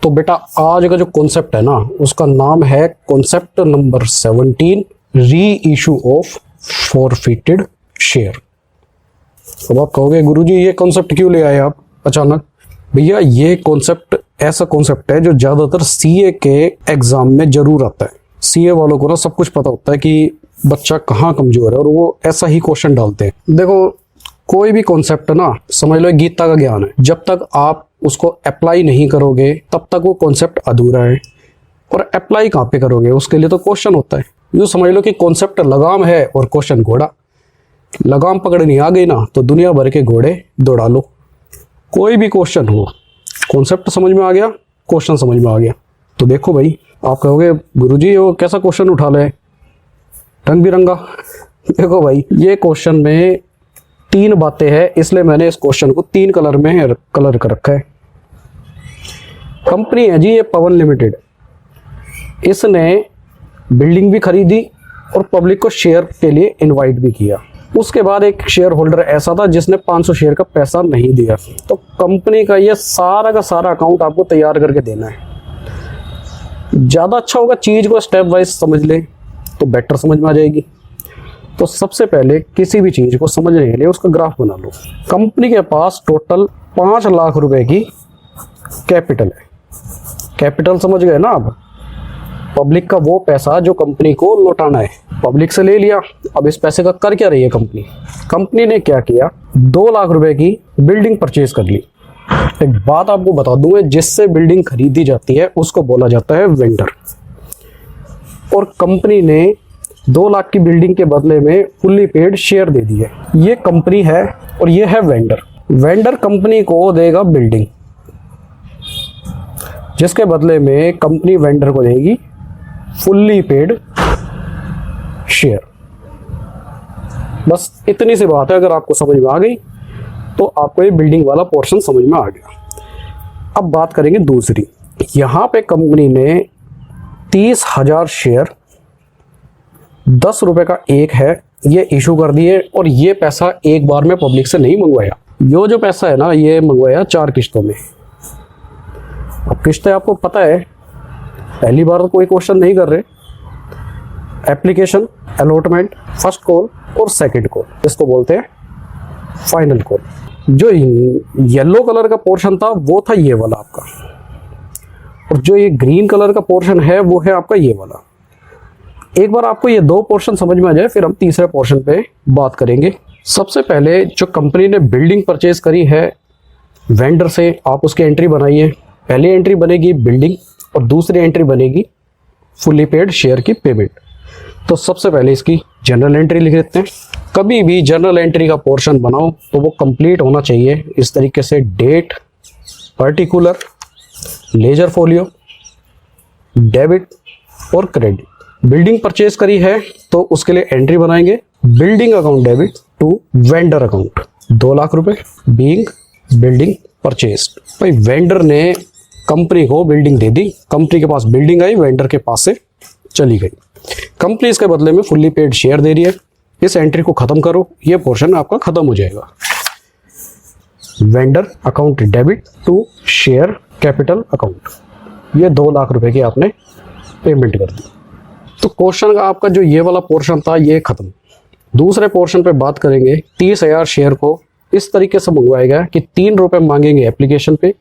तो बेटा आज का जो कॉन्सेप्ट है ना उसका नाम है कॉन्सेप्ट नंबर 17, री इशू ऑफ फॉरफिटेड शेयर। अब आप कहोगे गुरुजी ये कॉन्सेप्ट क्यों ले आए आप अचानक? भैया ये कॉन्सेप्ट ऐसा कॉन्सेप्ट है जो ज्यादातर सीए के एग्जाम में जरूर आता है। सीए वालों को ना सब कुछ पता होता है कि बच्चा कहाँ कमजोर है और वो ऐसा ही क्वेश्चन डालते हैं। देखो कोई भी कॉन्सेप्ट ना समझ लो गीता का ज्ञान है, जब तक आप उसको अप्लाई नहीं करोगे तब तक वो कॉन्सेप्ट अधूरा है। और अप्लाई कहाँ पे करोगे उसके लिए तो क्वेश्चन होता है। यूँ समझ लो कि कॉन्सेप्ट लगाम है और क्वेश्चन घोड़ा। लगाम पकड़नी आ गई ना तो दुनिया भर के घोड़े दौड़ा लो। कोई भी क्वेश्चन हो, कॉन्सेप्ट समझ में आ गया, क्वेश्चन समझ में आ गया। तो देखो भाई, आप कहोगे गुरुजी वो कैसा क्वेश्चन उठा ले रंग बिरंगा। देखो भाई ये क्वेश्चन में 3 बातें हैं, इसलिए मैंने इस क्वेश्चन को 3 कलर में कलर कर रखा है। कंपनी है जी ये पवन लिमिटेड, इसने बिल्डिंग भी खरीदी और पब्लिक को शेयर के लिए इनवाइट भी किया। उसके बाद एक शेयर होल्डर ऐसा था जिसने 500 शेयर का पैसा नहीं दिया। तो कंपनी का ये सारा का सारा अकाउंट आपको तैयार करके देना है। ज़्यादा अच्छा होगा चीज़ को स्टेप वाइज समझ ले तो बेटर समझ में आ जाएगी। तो सबसे पहले किसी भी चीज़ को समझने के लिए उसका ग्राफ बना लो। कंपनी के पास टोटल 5 लाख रुपए की कैपिटल है। कैपिटल समझ गए ना आप? पब्लिक का वो पैसा जो कंपनी को लौटाना है, पब्लिक से ले लिया। अब इस पैसे का कर क्या रही है कंपनी? कंपनी ने क्या किया, 2 लाख रुपए की बिल्डिंग परचेज कर ली। एक बात आपको बता दूं, जिससे बिल्डिंग खरीदी जाती है उसको बोला जाता है वेंडर। और कंपनी ने 2 लाख की बिल्डिंग के बदले में फुल्ली पेड शेयर दे दिए। ये कंपनी है और ये है वेंडर। वेंडर कंपनी को देगा बिल्डिंग, जिसके बदले में कंपनी वेंडर को देगी फुल्ली पेड शेयर। बस इतनी सी बात है। अगर आपको समझ में आ गई तो आपको ये बिल्डिंग वाला पोर्शन समझ में आ गया। अब बात करेंगे दूसरी। यहां पे कंपनी ने 30,000 शेयर 10 रुपए का एक है ये इशू कर दिए। और ये पैसा एक बार में पब्लिक से नहीं मंगवाया। ये जो पैसा है ना ये मंगवाया 4 किश्तों में। अब किश्तें आपको पता है, पहली बार तो कोई क्वेश्चन नहीं कर रहे। एप्लीकेशन, अलॉटमेंट, फर्स्ट कॉल और सेकंड कॉल, इसको बोलते हैं फाइनल कॉल। जो येलो कलर का पोर्शन था वो था ये वाला आपका, और जो ये ग्रीन कलर का पोर्शन है वो है आपका ये वाला। एक बार आपको ये 2 पोर्शन समझ में आ जाए फिर हम तीसरे पोर्शन पे बात करेंगे। सबसे पहले जो कंपनी ने बिल्डिंग परचेज करी है वेंडर से, आप उसकी एंट्री बनाइए। पहली एंट्री बनेगी बिल्डिंग और दूसरी एंट्री बनेगी फुल्ली पेड शेयर की पेमेंट। तो सबसे पहले इसकी जनरल एंट्री लिख देते हैं। कभी भी जनरल एंट्री का पोर्शन बनाओ तो वो कंप्लीट होना चाहिए इस तरीके से, date, particular, ledger folio, debit और क्रेडिट। बिल्डिंग परचेज करी है तो उसके लिए एंट्री बनाएंगे building account debit to vendor account, 2 lakh रुपए बीइंग बिल्डिंग परचेज। भाई वेंडर ने कंपनी को बिल्डिंग दे दी, कंपनी के पास बिल्डिंग आई, वेंडर के पास से चली गई। कंपनी इसके बदले में फुल्ली पेड शेयर दे रही है। इस एंट्री को खत्म करो, ये पोर्शन आपका खत्म हो जाएगा। Vendor account debit to share capital account, ये 2 लाख रुपए की आपने पेमेंट कर दी। तो क्वेश्चन का आपका जो ये वाला पोर्शन था ये खत्म। दूसरे पोर्शन पे बात करेंगे। 30,000 शेयर को इस तरीके से मंगवाया गया कि 3 रुपए मांगेंगे एप्लीकेशन पे,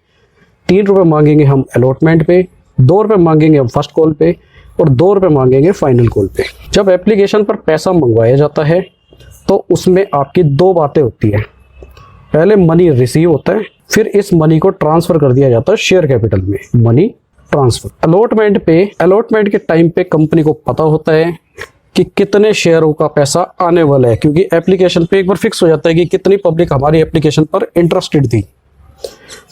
3 रुपए मांगेंगे हम अलॉटमेंट पे, 2 रुपए मांगेंगे हम फर्स्ट कॉल पे और 2 रुपए मांगेंगे फाइनल कॉल पे। जब एप्लीकेशन पर पैसा मंगवाया जाता है तो उसमें आपकी 2 बातें होती है। पहले मनी रिसीव होता है, फिर इस मनी को ट्रांसफर कर दिया जाता है शेयर कैपिटल में, मनी ट्रांसफर। अलॉटमेंट के टाइम पे कंपनी को पता होता है कि कितने शेयरों का पैसा आने वाला है, क्योंकि एप्लीकेशन पे एक बार फिक्स हो जाता है कि कितनी पब्लिक हमारी एप्लीकेशन पर इंटरेस्टेड थी।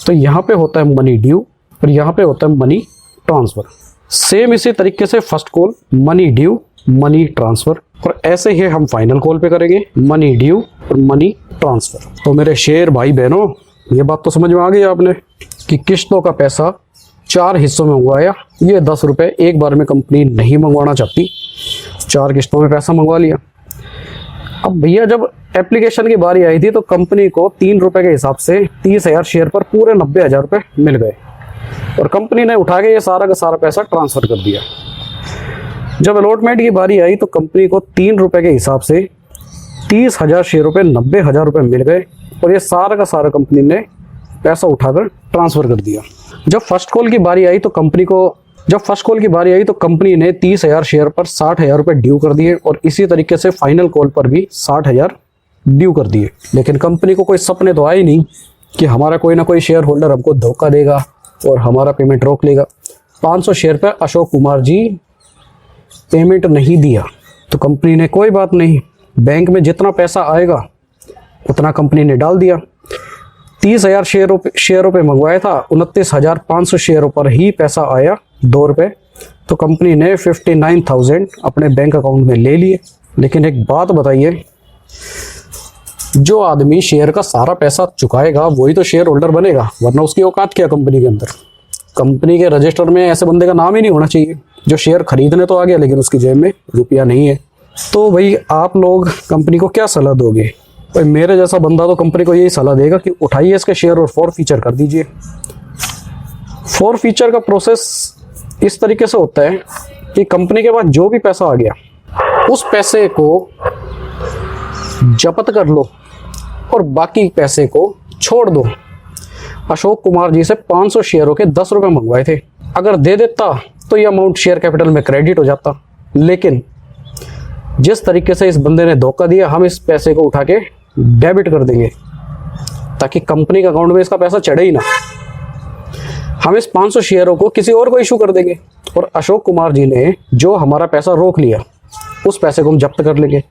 तो यहाँ पे होता है मनी ड्यू और यहाँ पे होता है मनी ट्रांसफर। सेम इसी तरीके से first call money due money transfer, और ऐसे ही हम फाइनल कॉल पे करेंगे मनी ड्यू और मनी ट्रांसफर। तो मेरे शेयर भाई बहनों, ये बात तो समझ में आ गई आपने कि किश्तों का पैसा 4 हिस्सों में मंगवाया। ये 10 रुपए एक बार में कंपनी नहीं मंगवाना चाहती, 4 किश्तों में पैसा मंगवा लिया। अब भैया जब एप्लीकेशन की बारी आई थी तो कंपनी को 3 रुपए के हिसाब से 30,000 शेयर पर पूरे 90,000 रुपए मिल गए। और कंपनी ने उठा के ये सारा का सारा पैसा ट्रांसफ़र कर दिया। जब अलॉटमेंट की बारी आई तो कंपनी को 3 रुपये के हिसाब से 30,000 शेयरों पे 90,000 रुपये मिल गए और ये सारा का सारा कंपनी ने पैसा उठाकर ट्रांसफ़र कर दिया। जब फर्स्ट कॉल की बारी आई तो कंपनी ने 30,000 शेयर पर 60,000 रुपये ड्यू कर दिए और इसी तरीके से फाइनल कॉल पर भी 60,000 ड्यू कर दिए। लेकिन कंपनी को कोई सपने तो आए नहीं कि हमारा कोई ना कोई शेयर होल्डर हमको धोखा देगा और हमारा पेमेंट रोक लेगा। 500 शेयर पर अशोक कुमार जी पेमेंट नहीं दिया तो कंपनी ने कोई बात नहीं, बैंक में जितना पैसा आएगा उतना कंपनी ने डाल दिया। 30,000 शेयरों पे मंगवाया था, 29,500 शेयरों पर ही पैसा आया 2 रुपये, तो कंपनी ने 59,000 अपने बैंक अकाउंट में ले लिए। लेकिन एक बात बताइए, जो आदमी शेयर का सारा पैसा चुकाएगा वही तो शेयर होल्डर बनेगा, वरना उसकी औकात क्या कंपनी के अंदर। कंपनी के रजिस्टर में ऐसे बंदे का नाम ही नहीं होना चाहिए जो शेयर खरीदने तो आ गया लेकिन उसकी जेब में रुपया नहीं है। तो भाई आप लोग कंपनी को क्या सलाह दोगे? भाई मेरे जैसा बंदा तो कंपनी को यही सलाह देगा कि उठाइए इसके शेयर और फॉर फीचर कर दीजिए। फॉर फीचर का प्रोसेस इस तरीके से होता है कि कंपनी के पास जो भी पैसा आ गया उस पैसे को जब्त कर लो और बाकी पैसे को छोड़ दो। अशोक कुमार जी से 500 शेयरों के 10 रुपये मंगवाए थे, अगर दे देता तो ये अमाउंट शेयर कैपिटल में क्रेडिट हो जाता। लेकिन जिस तरीके से इस बंदे ने धोखा दिया, हम इस पैसे को उठा के डेबिट कर देंगे ताकि कंपनी के अकाउंट में इसका पैसा चढ़े ही ना। हम इस 500 शेयरों को किसी और को इशू कर देंगे और अशोक कुमार जी ने जो हमारा पैसा रोक लिया उस पैसे को हम जब्त कर लेंगे।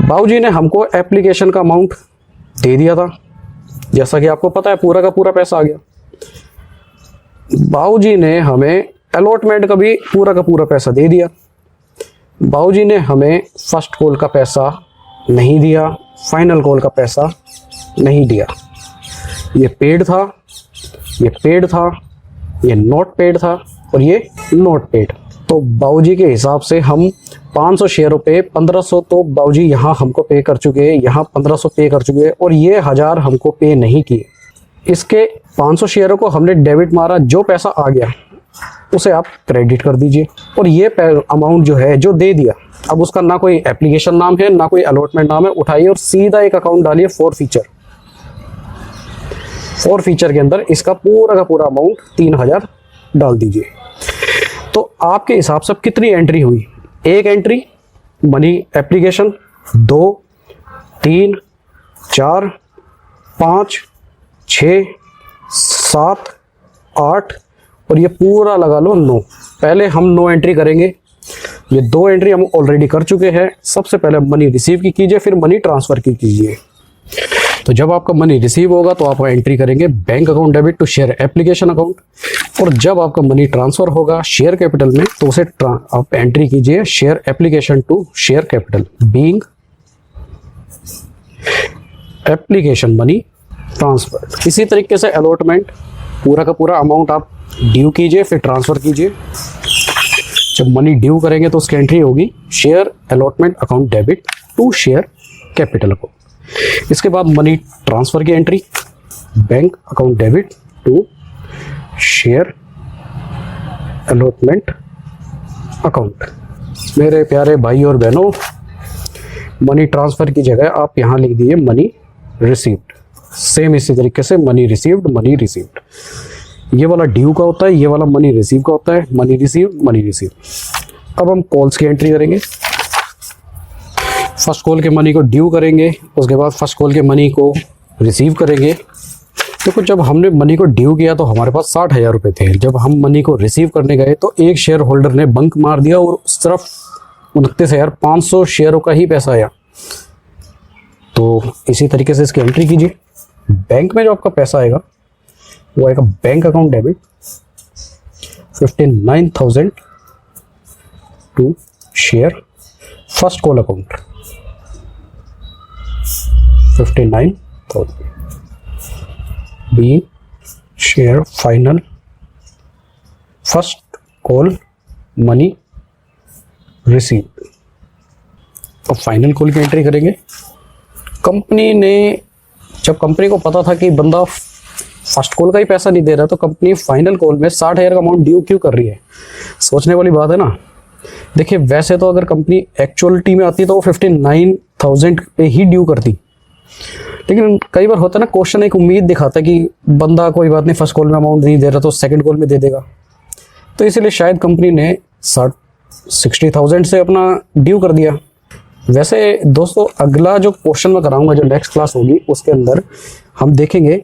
बाबूजी ने हमको एप्लीकेशन का अमाउंट दे दिया था, जैसा कि आपको पता है पूरा का पूरा पैसा आ गया। बाबूजी ने हमें अलॉटमेंट का भी पूरा का पूरा पैसा दे दिया। बाबूजी ने हमें फर्स्ट कॉल का पैसा नहीं दिया, फाइनल कॉल का पैसा नहीं दिया। ये पेड था, ये पेड था, ये नॉट पेड था और ये नॉट पेड। तो बाबूजी के हिसाब से हम 500 शेयरों पे 1500 तो बाबूजी यहाँ हमको पे कर चुके हैं, यहाँ 1500 पे कर चुके हैं और ये 1000 हमको पे नहीं किए। इसके 500 शेयरों को हमने डेबिट मारा, जो पैसा आ गया उसे आप क्रेडिट कर दीजिए। और ये अमाउंट जो है जो दे दिया, अब उसका ना कोई एप्लीकेशन नाम है ना कोई अलॉटमेंट नाम है, उठाइए और सीधा एक अकाउंट डालिए फॉर फीचर। फॉर फीचर के अंदर इसका पूरा का पूरा अमाउंट 3000 डाल दीजिए। तो आपके हिसाब से कितनी एंट्री हुई? एक एंट्री मनी एप्लीकेशन, 2, 3, 4, 5, 6, 7, 8 और ये पूरा लगा लो 9। पहले हम 9 एंट्री करेंगे। ये 2 एंट्री हम ऑलरेडी कर चुके हैं। सबसे पहले मनी रिसीव की कीजिए, फिर मनी ट्रांसफ़र की कीजिए। तो जब आपका मनी रिसीव होगा तो आप एंट्री करेंगे bank account debit to share application account, और जब आपका मनी ट्रांसफ़र होगा शेयर कैपिटल में तो उसे आप एंट्री कीजिए share application to share capital being application money transfer. इसी तरीके से अलॉटमेंट पूरा का पूरा अमाउंट आप ड्यू कीजिए, फिर ट्रांसफ़र कीजिए। जब मनी ड्यू करेंगे तो उसकी एंट्री होगी share allotment account debit to share capital account. इसके बाद मनी ट्रांसफ़र की entry bank account debit to share allotment account. मेरे प्यारे भाई और बहनों, मनी ट्रांसफ़र की जगह आप यहाँ लिख दीजिए मनी रिसीव्ड। सेम इसी तरीके से मनी रिसीव्ड, मनी रिसीव्ड। ये वाला ड्यू का होता है, ये वाला मनी रिसीव का होता है। Money receive, money receive. अब हम कॉल्स की एंट्री करेंगे। फर्स्ट कॉल के मनी को ड्यू करेंगे, उसके बाद फर्स्ट कॉल के मनी को रिसीव करेंगे। देखो जब हमने मनी को ड्यू किया तो हमारे पास 60,000 रुपये थे। जब हम मनी को रिसीव करने गए तो एक शेयर होल्डर ने बंक मार दिया और सिर्फ 29,500 शेयरों का ही पैसा आया। तो इसी तरीके से इसकी एंट्री कीजिए। बैंक में जो आपका पैसा आएगा वो आएगा bank account debit 59,000 to share first call account 59,000 be share final first call money received. अब फाइनल कॉल की एंट्री करेंगे। कंपनी ने, जब कंपनी को पता था कि बंदा फर्स्ट कॉल का ही पैसा नहीं दे रहा तो कंपनी फाइनल कॉल में 60,000 का अमाउंट ड्यू क्यों कर रही है? सोचने वाली बात है ना। देखिए वैसे तो अगर कंपनी एक्चुअलिटी में आती तो वो 59,000 पे ही ड्यू करती, लेकिन कई बार होता है ना, क्वेश्चन एक उम्मीद दिखाता है कि बंदा कोई बात नहीं फर्स्ट कॉल में अमाउंट नहीं दे रहा तो सेकंड कॉल में दे देगा, तो इसीलिए शायद कंपनी ने 60,000 से अपना ड्यू कर दिया। वैसे दोस्तों अगला जो क्वेश्चन मैं कराऊंगा, जो नेक्स्ट क्लास होगी, उसके अंदर हम देखेंगे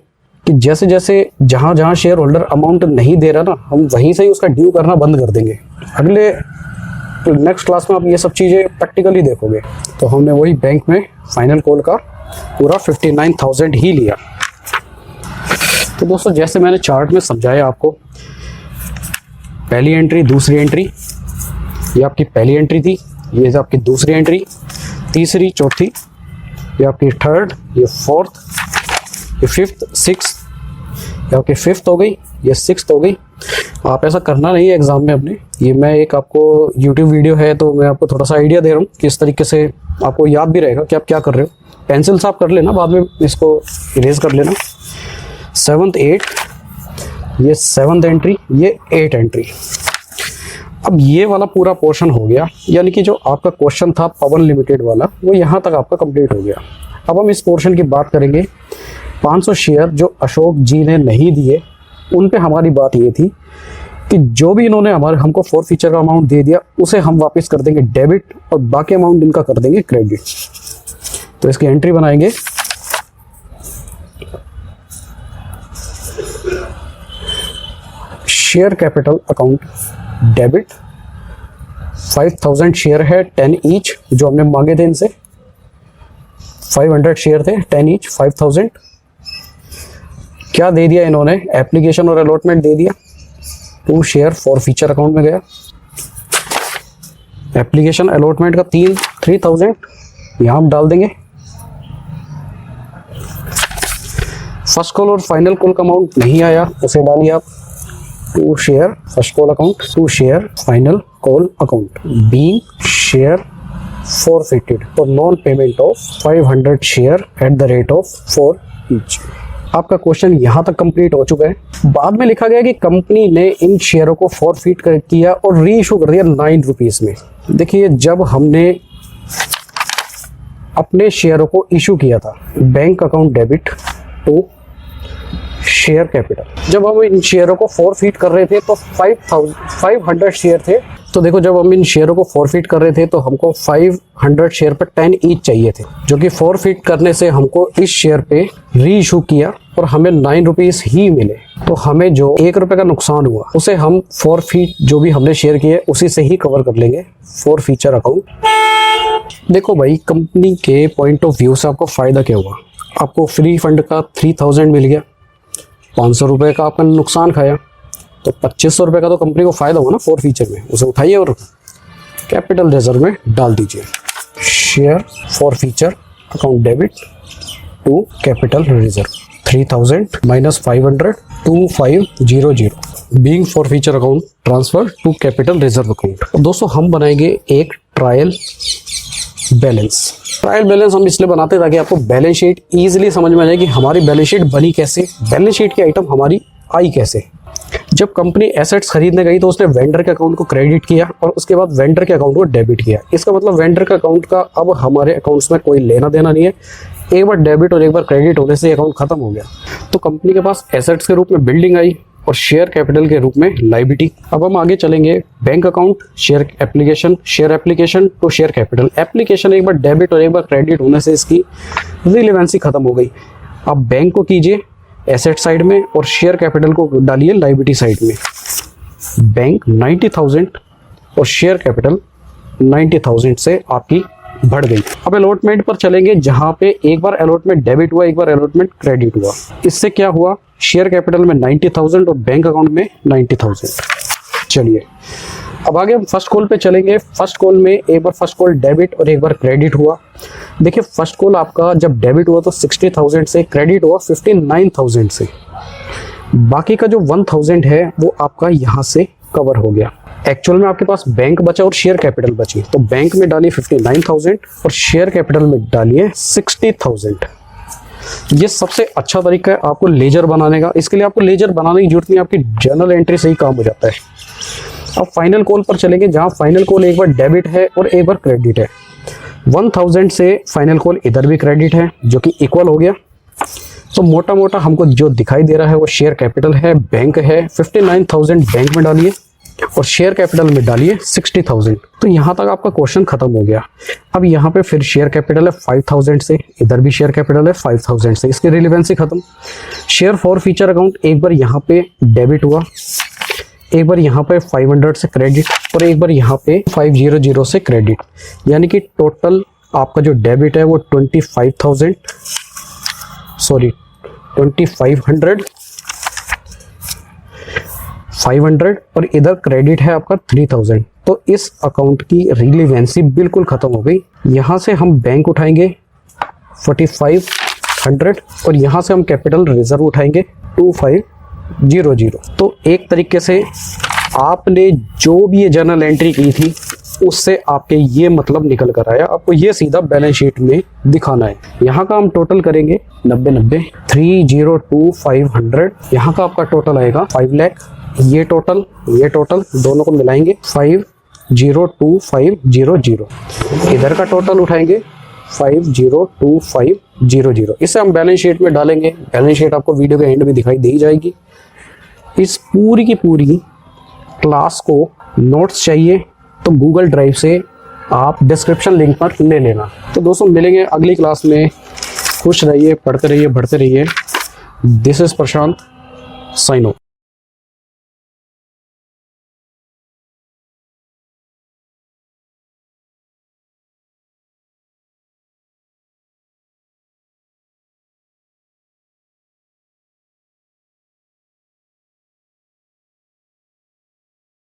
कि जैसे जैसे जहाँ जहाँ शेयर होल्डर अमाउंट नहीं दे रहा ना, हम वहीं से ही उसका ड्यू करना बंद कर देंगे। अगले नेक्स्ट क्लास में आप ये सब चीज़ें प्रैक्टिकली देखोगे। तो हमने वही बैंक में फाइनल कॉल का पूरा 59,000 ही लिया। तो दोस्तों जैसे मैंने चार्ट में समझाया आपको, पहली एंट्री, दूसरी एंट्री, ये आपकी पहली एंट्री थी, ये आपकी दूसरी एंट्री, तीसरी, चौथी, ये आपकी थर्ड, ये फोर्थ, ये फिफ्थ, सिक्स, ये आपकी फिफ्थ हो गई, ये सिक्स्थ हो गई। आप ऐसा करना नहीं है एग्जाम में अपने, ये मैं एक आपको यूट्यूब वीडियो है तो मैं आपको थोड़ा सा आइडिया दे रहा हूँ किस तरीके से आपको याद भी रहेगा कि आप क्या कर रहे हो। पेंसिल साफ कर लेना, बाद में इसको इरेज कर लेना। सेवन्थ, एट, ये सेवन्थ एंट्री, ये एट एंट्री। अब ये वाला पूरा पोर्शन हो गया, यानी कि जो आपका क्वेश्चन था पवन लिमिटेड वाला, वो यहाँ तक आपका कंप्लीट हो गया। अब हम इस पोर्शन की बात करेंगे। 500 शेयर जो अशोक जी ने नहीं दिए, उन पे हमारी बात ये थी कि जो भी इन्होंने हमको फोर फीचर का अमाउंट दे दिया उसे हम वापस कर देंगे डेबिट और बाकी अमाउंट इनका कर देंगे क्रेडिट। तो इसकी एंट्री बनाएंगे। Share capital account debit, 5,000 share है, 10 ईच, जो हमने मांगे थे इनसे। 500 शेयर थे, 10 ईच, 5,000। क्या दे दिया इन्होंने? एप्लीकेशन और अलॉटमेंट दे दिया। 2 शेयर फॉर फीचर अकाउंट में गया। एप्लीकेशन अलॉटमेंट का 3,000 यहां हम डाल देंगे। फर्स्ट कॉल और फाइनल कॉल का अमाउंट नहीं आया, उसे डालिए आप। 2 share first call account, 2 share final call account, being share forfeited for non payment of 500 share at the rate of 4 each. आपका क्वेश्चन यहां तक कंप्लीट हो चुका है। बाद में लिखा गया कि कंपनी ने इन शेयरों को फॉरफिट किया और री इशू कर दिया 9 रुपीस में। देखिए जब हमने अपने शेयरों को इशू किया था, bank account debit to share capital, जब हम इन शेयरों को फॉरफिट कर रहे थे तो 500 शेयर थे। तो देखो जब हम इन शेयरों को फॉरफिट कर रहे थे तो हमको 500 शेयर पर 10 ईच चाहिए थे, जो कि फॉरफिट करने से हमको इस शेयर पे री इशू किया और हमें 9 रुपीस ही मिले। तो हमें जो 1 रुपये का नुकसान हुआ उसे हम फॉरफिट जो भी हमने शेयर किए उसी से ही कवर कर लेंगे, फॉर फीचर अकाउंट। देखो भाई कंपनी के पॉइंट ऑफ व्यू से आपको फायदा क्या हुआ? आपको फ्री फंड का 3000 मिल गया, 500 रुपये का आपका नुकसान खाया, तो 2500 रुपये का तो कंपनी को फायदा हुआ ना फोर फीचर में। उसे उठाइए और कैपिटल रिजर्व में डाल दीजिए। Share forfeiture account debit to capital reserve, 3000 minus 500, 2500, being forfeiture account transfer to capital reserve account. अब दोस्तों हम बनाएंगे एक ट्रायल बैलेंस। ट्रायल बैलेंस हम इसलिए बनाते हैं ताकि आपको बैलेंस शीट इजीली समझ में आ जाए कि हमारी बैलेंस शीट बनी कैसे, बैलेंस शीट की आइटम हमारी आई कैसे। जब कंपनी एसेट्स खरीदने गई तो उसने वेंडर के अकाउंट को क्रेडिट किया और उसके बाद वेंडर के अकाउंट को डेबिट किया। इसका मतलब वेंडर के अकाउंट का अब हमारे अकाउंट्स में कोई लेना देना नहीं है। एक बार डेबिट और एक बार क्रेडिट होने से अकाउंट खत्म हो गया। तो कंपनी के पास एसेट्स के रूप में बिल्डिंग आई और शेयर कैपिटल के रूप में लायबिलिटी। अब हम आगे चलेंगे bank account, share application to share capital. Application एक बार डेबिट और एक बार क्रेडिट होने से इसकी रिलेवेंसी खत्म हो गई। अब बैंक को कीजिए एसेट साइड में और शेयर कैपिटल को डालिए लायबिलिटी साइड में। बैंक 90,000 और शेयर कैपिटल 90,000 से आपकी बढ़ गई। अब अलॉटमेंट पर चलेंगे, जहां पे एक बार अलॉटमेंट डेबिट हुआ, एक बार अलॉटमेंट क्रेडिट हुआ। इससे क्या हुआ? शेयर कैपिटल में 90,000 और बैंक अकाउंट में 90,000। चलिए अब आगे हम फर्स्ट कॉल पे चलेंगे। फर्स्ट कॉल में एक बार फर्स्ट कॉल डेबिट और एक बार क्रेडिट हुआ। देखिए फर्स्ट कॉल आपका जब डेबिट हुआ तो 60,000 से, क्रेडिट हुआ 59,000 से। बाकी का जो 1,000 है वो आपका यहाँ से कवर हो गया। एक्चुअल में आपके पास बैंक बचा और शेयर कैपिटल बची, तो बैंक में डालिए 59,000 और शेयर कैपिटल में डालिए 60,000। ये सबसे अच्छा तरीका है आपको लेजर बनाने का। इसके लिए आपको लेजर बनाने की जरूरत नहीं, आपकी जर्नल एंट्री से ही काम हो जाता है। अब फाइनल कॉल पर चलेंगे, जहाँ फाइनल कॉल एक बार डेबिट है और एक बार क्रेडिट है। 1000 से फाइनल कॉल इधर भी क्रेडिट है, जो कि इक्वल हो गया। तो मोटा मोटा हमको जो दिखाई दे रहा है वो शेयर कैपिटल है, बैंक है। 59,000 बैंक में डालिए और शेयर कैपिटल में डालिए 60,000। तो यहाँ तक आपका क्वेश्चन खत्म हो गया। अब यहाँ पे फिर शेयर कैपिटल है 5,000 से, इधर भी शेयर कैपिटल है 5,000 से, इसकी रिलेवेंसी खत्म। शेयर फॉर फ्यूचर अकाउंट एक बार यहाँ पे डेबिट हुआ, एक बार यहाँ पे 500 से क्रेडिट और एक बार यहाँ पे 500 से क्रेडिट, यानी कि टोटल आपका जो डेबिट है वो 25,000 सॉरी 2500 500 और इधर क्रेडिट है आपका 3000। तो इस अकाउंट की रिलेवेंसी बिल्कुल खत्म हो गई। यहाँ से हम बैंक उठाएंगे 4500 और यहाँ से हम कैपिटल रिजर्व उठाएंगे 2500। तो एक तरीके से आपने जो भी ये जर्नल एंट्री की थी उससे आपके ये मतलब निकल कर आया। आपको ये सीधा बैलेंस शीट में दिखाना है। यहाँ का हम टोटल करेंगे 90 302,500। यहाँ का आपका टोटल आएगा 5 लाख। ये टोटल दोनों को मिलाएंगे 502500। इधर का टोटल उठाएंगे 502500। इसे हम बैलेंस शीट में डालेंगे। बैलेंस शीट आपको वीडियो के एंड में दिखाई दी जाएगी। इस पूरी की पूरी क्लास को नोट्स चाहिए तो गूगल ड्राइव से आप डिस्क्रिप्शन लिंक पर ले लेना। तो दोस्तों मिलेंगे अगली क्लास में। खुश रहिए, पढ़ते रहिए, बढ़ते रहिए। This is Prashant, sign of.